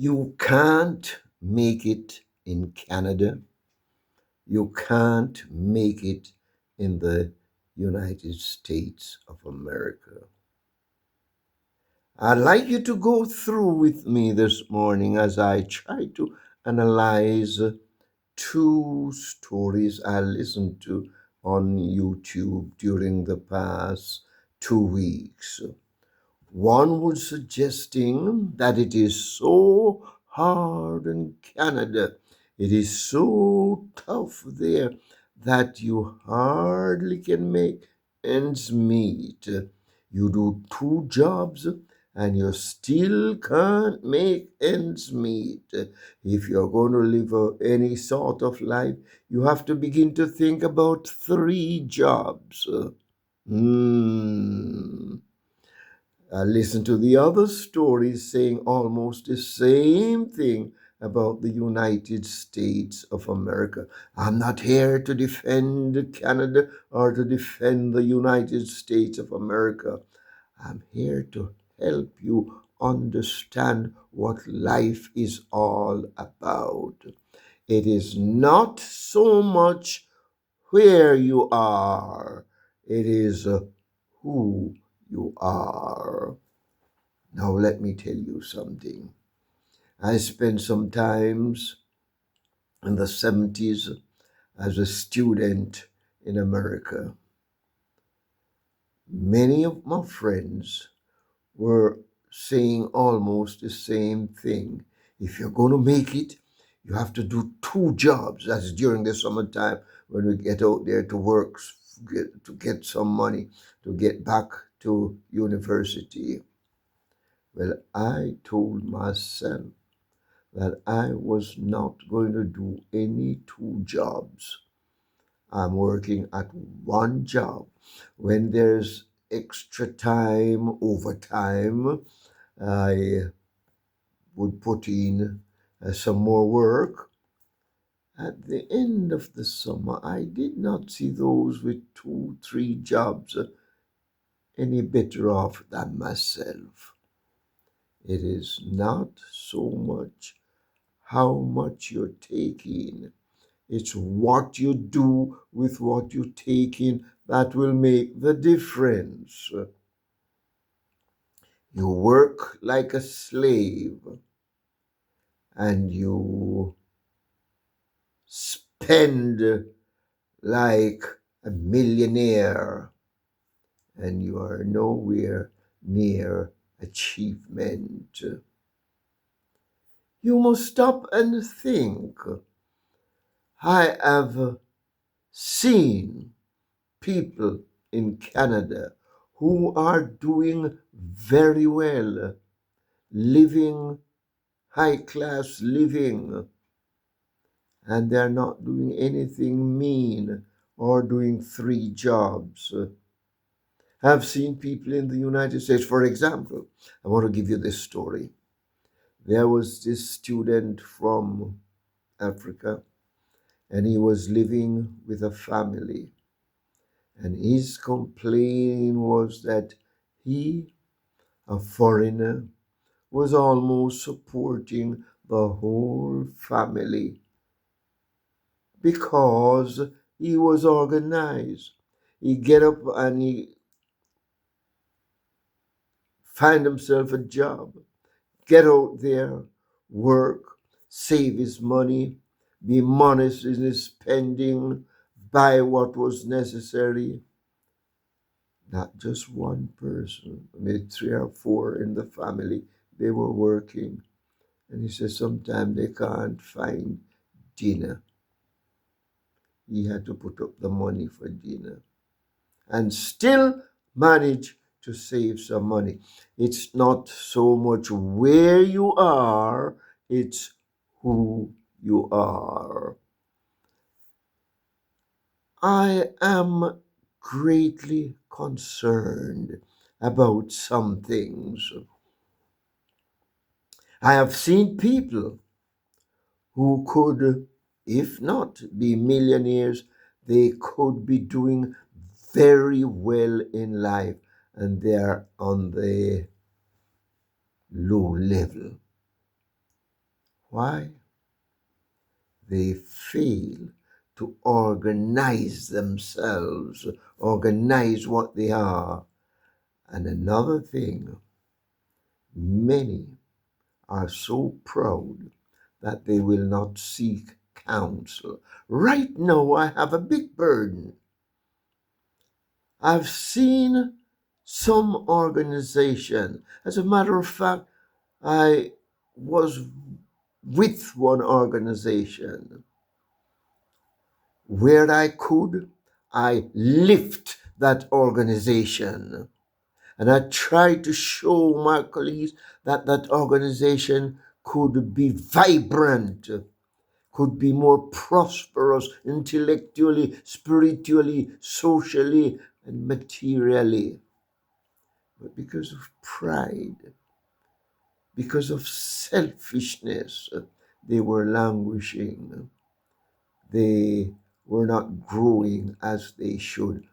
You can't make it in Canada. You can't make it in the United States of America. I'd like you to go through with me this morning as I try to analyze two stories I listened to on YouTube during the past 2 weeks. One was suggesting that it is so hard in Canada, it is so tough there that you hardly can make ends meet. You do two jobs and you still can't make ends meet. If you're going to live any sort of life, you have to begin to think about three jobs. Hmm. Listen to the other stories saying almost the same thing about the United States of America. I'm not here to defend Canada or to defend the United States of America. I'm here to help you understand what life is all about. It is not so much where you are, it is who you are. Now, let me tell you something. I spent some times in the 70s as a student in America. Many of my friends were saying almost the same thing. If you're going to make it, you have to do two jobs. That's during the summertime when we get out there to work, to get some money, to get back to university. Well, I told myself that I was not going to do any two jobs. I'm working at one job. When there's extra time, overtime, I would put in some more work. At the end of the summer, I did not see those with two, three jobs any better off than myself. It is not so much how much you're taking, it's what you do with what you take in that will make the difference. You work like a slave and you spend like a millionaire, and you are nowhere near achievement. You must stop and think. I have seen people in Canada who are doing very well, living high class living, and they're not doing anything mean or doing three jobs. I've seen people in the United States, for example, I want to give you this story. There was this student from Africa, and he was living with a family. And his complaint was that he, a foreigner, was almost supporting the whole family because he was organized. He get up and he find himself a job, get out there, work, save his money, be modest in his spending, buy what was necessary. Not just one person, maybe three or four in the family, they were working. And he said sometimes they can't find dinner. He had to put up the money for dinner and still manage to save some money. It's not so much where you are, it's who you are. I am greatly concerned about some things. I have seen people who could, if not be millionaires, they could be doing very well in life and they are on the low level. Why? They fail to organize themselves, organize what they are. And another thing, many are so proud that they will not seek counsel. Right now, I have a big burden. I've seen some organization. As a matter of fact, I was with one organization where I could, I lift that organization. And I tried to show my colleagues that that organization could be vibrant, could be more prosperous intellectually, spiritually, socially, and materially. But because of pride, because of selfishness, they were languishing. They were not growing as they should.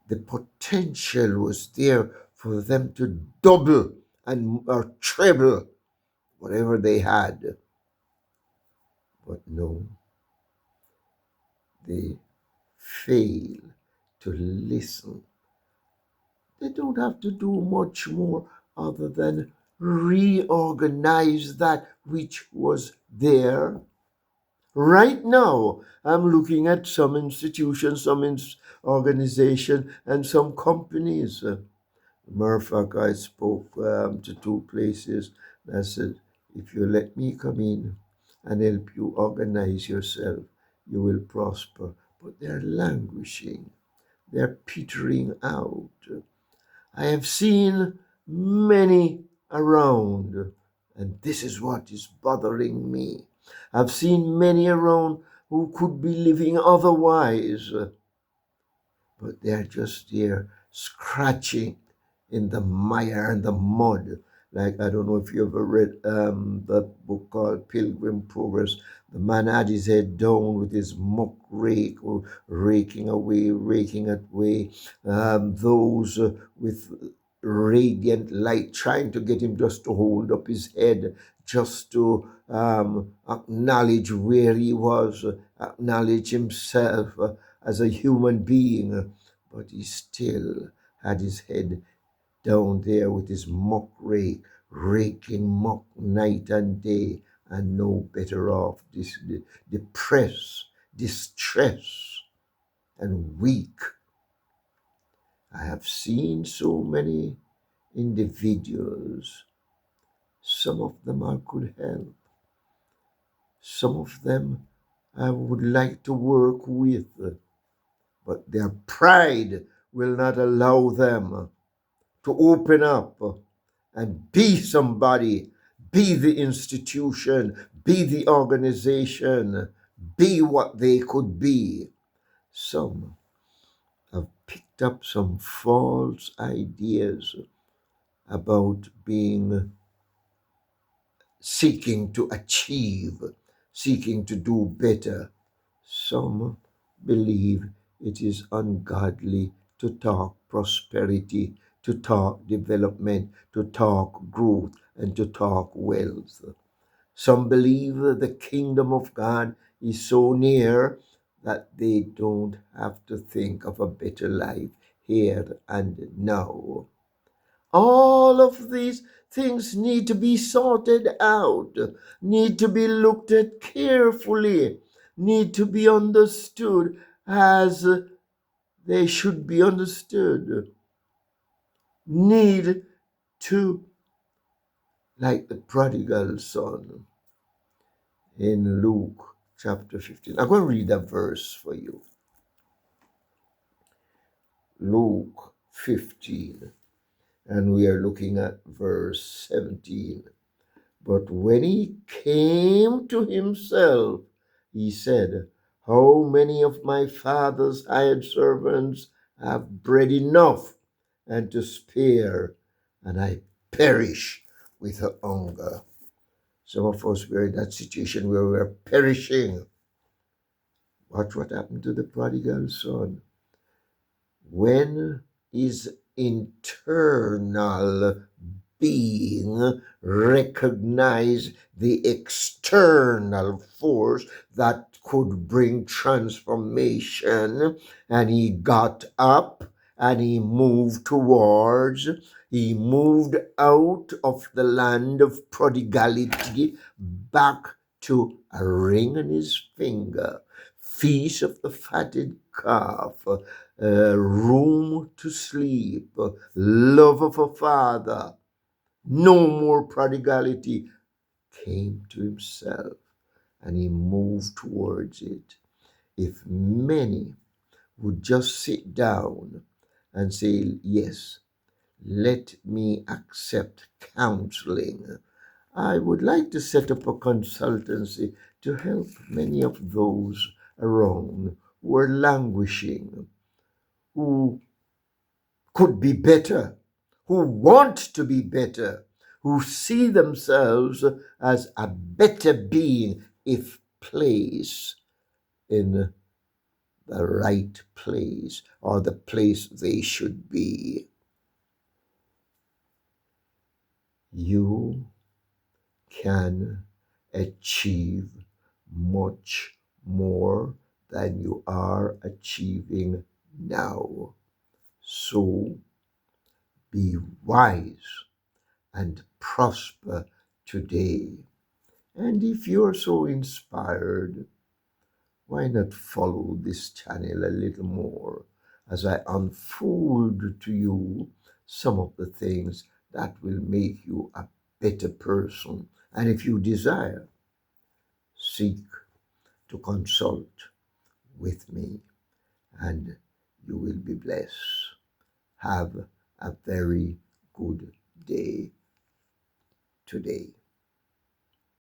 The potential was there for them to double and or treble whatever they had. But no, they fail to listen. They don't have to do much more other than reorganize that which was there. Right now, I'm looking at some institutions, some organization, and some companies. Matter of fact, I spoke to two places. I said, if you let me come in and help you organize yourself, you will prosper. But they're languishing, they're petering out. I have seen many around, and this is what is bothering me. I've seen many around who could be living otherwise, but they're just there scratching in the mire and the mud. Like, I don't know if you ever read that book called Pilgrim Progress. The man had his head down with his muck rake, or raking away those with radiant light, trying to get him just to hold up his head, just to acknowledge where he was, acknowledge himself as a human being. But he still had his head down there with his muck rake, raking muck night and day, and no better off, depressed, distressed, and weak. I have seen so many individuals. Some of them I could help. Some of them I would like to work with, but their pride will not allow them to open up and be somebody, be the institution, be the organization, be what they could be. Some have picked up some false ideas about being, seeking to achieve, seeking to do better. Some believe it is ungodly to talk prosperity, to talk development, to talk growth, and to talk wealth. Some believe the kingdom of God is so near that they don't have to think of a better life here and now. All of these things need to be sorted out, need to be looked at carefully, need to be understood as they should be understood, need to, like the prodigal son in Luke chapter 15. I'm going to read that verse for you. Luke 15, and we are looking at verse 17. But when he came to himself, he said, how many of my father's hired servants have bread enough and to spare, and I perish with hunger? Some of us were in that situation where we are perishing. Watch what happened to the prodigal son. When his internal being recognized the external force that could bring transformation, and he got up and he moved out of the land of prodigality back to a ring on his finger, feast of the fatted calf, room to sleep, love of a father, no more prodigality, came to himself and he moved towards it. If many would just sit down and say, yes, let me accept counseling. I would like to set up a consultancy to help many of those around who are languishing, who could be better, who want to be better, who see themselves as a better being if placed in the right place or the place they should be. You can achieve much more than you are achieving now. So be wise and prosper today. And if you're so inspired, why not follow this channel a little more as I unfold to you some of the things that will make you a better person. And if you desire, seek to consult with me and you will be blessed. Have a very good day today.